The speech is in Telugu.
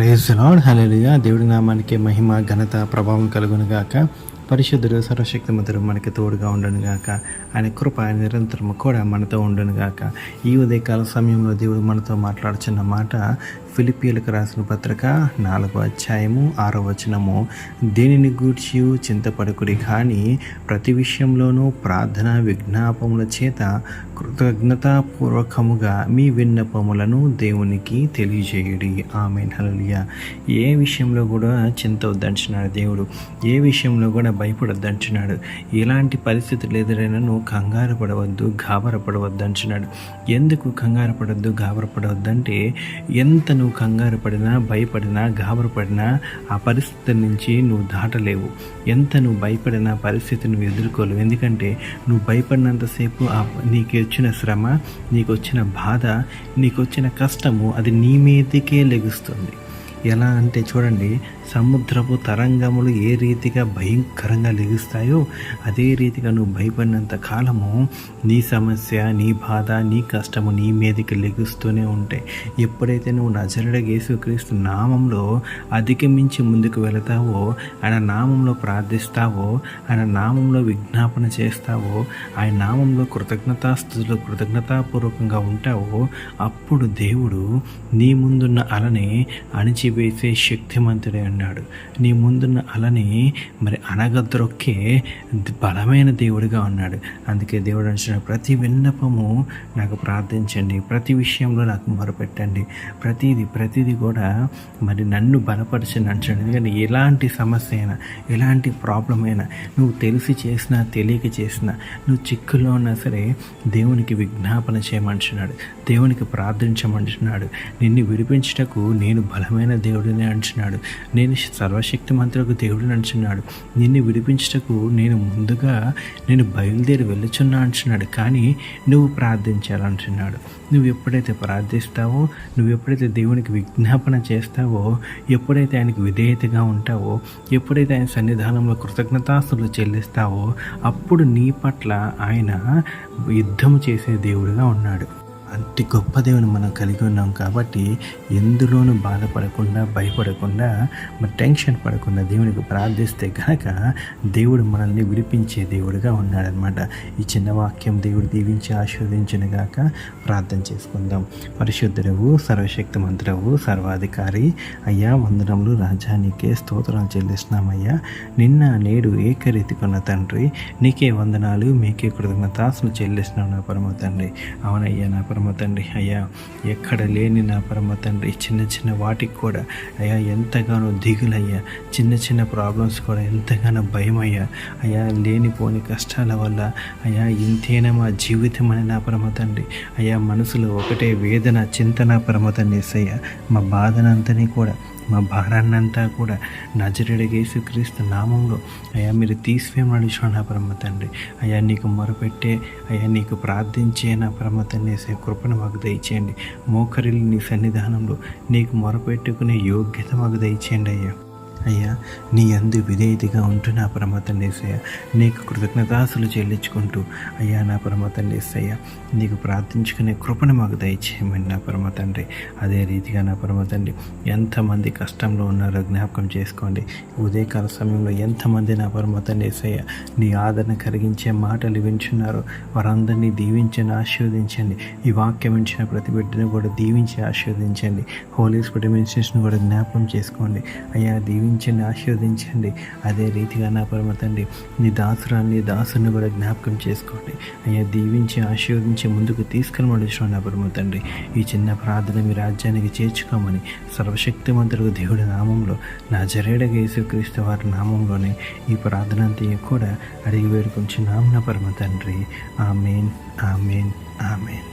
Praise the lord. హల్లెలూయా. దేవుడి నామానికి మహిమ ఘనత ప్రభావం కలుగును గాక. పరిశుద్ధుడు సర్వశక్తిమంతుడు మనకి తోడుగా ఉండను గాక. ఆయన కృప ఆయన నిరంతరము కూడా మనతో ఉండను గాక. ఈ ఉదయకాల సమయంలో దేవుడు మనతో మాట్లాడుచున్న మాట ఫిలిప్పీయులకు రాసిన పత్రిక 4వ అధ్యాయము 6వ వచనము. దేనిని గూర్చి చింతపడకుడి, కానీ ప్రతి విషయంలోనూ ప్రార్థన విజ్ఞాపముల చేత కృతజ్ఞతాపూర్వకముగా మీ విన్నపములను దేవునికి తెలియజేయుడి. ఆమేన్. హల్లెలూయా. ఏ విషయంలో కూడా చింత వద్దంటున్నాడు దేవుడు. ఏ విషయంలో కూడా భయపడొద్దంటున్నాడు. ఎలాంటి పరిస్థితులు ఎదురైనా నువ్వు కంగారు పడవద్దు, గాబరపడవద్దు అంటున్నాడు. ఎందుకు కంగారు పడవద్దు, గాబరపడవద్దంటే ఎంత నువ్వు కంగారు పడినా, భయపడినా, గాబరపడినా ఆ పరిస్థితి నుంచి నువ్వు దాటలేవు. ఎంత నువ్వు భయపడినా పరిస్థితి నువ్వు ఎదుర్కోలేవు. ఎందుకంటే నువ్వు భయపడినంతసేపు నీకు వచ్చిన శ్రమ, నీకు వచ్చిన బాధ, నీకు వచ్చిన కష్టము అది నీ మీదకే లెగుస్తుంది. ఎలా అంటే చూడండి, సముద్రపు తరంగములు ఏ రీతిగా భయంకరంగా లెగుస్తాయో అదే రీతిగా నువ్వు భయపడినంత కాలము నీ సమస్య, నీ బాధ, నీ కష్టము నీ మీదకి లెగుస్తూనే ఉంటాయి. ఎప్పుడైతే నువ్వు నజరేయుడైన యేసుక్రీస్తు నామంలో అధిగమించి ముందుకు వెళతావో, ఆయన నామంలో ప్రార్థిస్తావో, ఆయన నామంలో విజ్ఞాపన చేస్తావో, ఆయన నామంలో కృతజ్ఞతాస్తుతులు కృతజ్ఞతాపూర్వకంగా ఉంటావో, అప్పుడు దేవుడు నీ ముందున్న అలని అణిచివేసే శక్తిమంతుడే అన్నాడు. నీ ముందున్న అలని మరి అనగద్రొక్కే బలమైన దేవుడిగా ఉన్నాడు. అందుకే దేవుడు అంటున్న ప్రతి విన్నపము నాకు ప్రార్థించండి, ప్రతి విషయంలో నాకు మొరపెట్టండి, ప్రతిదీ కూడా మరి నన్ను బలపరచండి అంటాడు. ఎందుకంటే ఎలాంటి సమస్య అయినా, ఎలాంటి ప్రాబ్లం అయినా, నువ్వు తెలిసి చేసినా తెలియక చేసినా, నువ్వు చిక్కుల్లో ఉన్నా సరే దేవునికి విజ్ఞాపన చేయమంటున్నాడు, దేవునికి ప్రార్థించమంటున్నాడు. నిన్ను విడిపించుటకు నేను బలమైన దేవుడిని అంటున్నాడు. నేను సర్వశక్తి మంత్రులకు దేవుడిని అంటున్నాడు. నిన్ను విడిపించుటకు నేను బయలుదేరి వెళ్ళుచున్నా అంటున్నాడు. కానీ నువ్వు ప్రార్థించాలంటున్నాడు. నువ్వు ఎప్పుడైతే ప్రార్థిస్తావో, నువ్వు ఎప్పుడైతే దేవునికి విజ్ఞాపన చేస్తావో, ఎప్పుడైతే ఆయనకు విధేయతగా ఉంటావో, ఎప్పుడైతే ఆయన సన్నిధానంలో కృతజ్ఞతాస్తులు చెల్లిస్తావో, అప్పుడు నీ పట్ల ఆయన యుద్ధము చేసే దేవుడిగా ఉన్నాడు. అంత గొప్ప దేవుని మనం కలిగి ఉన్నాం కాబట్టి ఎందులోనూ బాధపడకుండా, భయపడకుండా, మరి టెన్షన్ పడకుండా దేవునికి ప్రార్థిస్తే కనుక దేవుడు మనల్ని విడిపించే దేవుడిగా ఉన్నాడనమాట. ఈ చిన్న వాక్యం దేవుడు దీవించి ఆశీర్వదించిన గాక. ప్రార్థన చేసుకుందాం. పరిశుద్ధుడవు, సర్వశక్తిమంతుడవు, సర్వాధికారి అయ్యా, వందనములు రాజానికే స్తోత్రాలు చెల్లిస్తున్నామయ్యా. నిన్న నేడు ఏకరీతి కొన్న తండ్రి, నీకే వందనాలు, మీకే కృతజ్ఞతాస్తులు చెల్లిస్తున్నాం నా పరమ తండ్రి. అవునయ్యా నా పరమ తండ్రి. అయ్యా, ఎక్కడ లేని నా పరమ తండ్రి, చిన్న వాటికి కూడా అయ్యా ఎంతగానో దిగులయ్యా, చిన్న ప్రాబ్లమ్స్ కూడా ఎంతగానో భయం అయ్యా. అయ్యా, లేనిపోని కష్టాల వల్ల అయ్యా ఇంతేనా మా జీవితం అని నా పరమ తండ్రి. అయ్యా, మనసులో ఒకటే వేదన, చింతన పరమ తండ్రి. అయ్యా, మా బాధనంతని కూడా, మా భారాన్నంతా కూడా నజరేయుడైన యేసుక్రీస్తు నామంలో అయ్యా మీరు తీసివేయమని నా పరమ తండ్రి. అయ్యా, నీకు మొరపెట్టే, అయ్యా నీకు ప్రార్థించే నా పరమ తండ్రి కృపను మాకు దయచేయండి. మోకరిల్లి నీ సన్నిధానంలో నీకు మొరపెట్టుకునే యోగ్యత మాకు దయచేయండి అయ్యా. అయ్యా, నీ యందు విధేయతగా ఉంటూ నా పరమ తండ్రి యేసయ్య, నీకు కృతజ్ఞతాస్తులు చెల్లించుకుంటూ అయ్యా నా పరమ తండ్రి యేసయ్య, నీకు ప్రార్థించుకునే కృపను మాకు దయచేయమని నా పరమ తండ్రి. అదే రీతిగా నా పరమ తండ్రి, ఎంతమంది కష్టంలో ఉన్నారో జ్ఞాపకం చేసుకోండి. ఉదయకాల సమయంలో ఎంతమంది నా పరమ తండ్రి యేసయ్య నీ ఆదరణ కలిగించే మాటలు వింటున్నారో వారందరినీ దీవించండి, ఆశీర్వదించండి. ఈ వాక్యం వించిన ప్రతి బిడ్డను కూడా దీవించి ఆశీర్వదించండి. హోలీ స్పిరిట్ మినిస్ట్రీస్ను కూడా జ్ఞాపకం చేసుకోండి. అయ్యా, ఆశీర్వదించండి. అదే రీతిగా నా పరమ తండ్రి, నీ దాసుని కూడా జ్ఞాపకం చేసుకోండి. అయ్యా, దీవించి ఆశీర్వదించి ముందుకు తీసుకెళ్ళమని నా పరమ తండ్రి. ఈ చిన్న ప్రార్థన మీ రాజ్యానికి చేర్చుకోమని సర్వశక్తిమంతుడు దేవుడి నామంలో, నజరేయుడైన యేసుక్రీస్తు వారి నామంలోనే ఈ ప్రార్థన అంతా కూడా అడిగి వేడుకొంచున్నాం నా పరమ తండ్రి. ఆమేన్, ఆమేన్, ఆమేన్.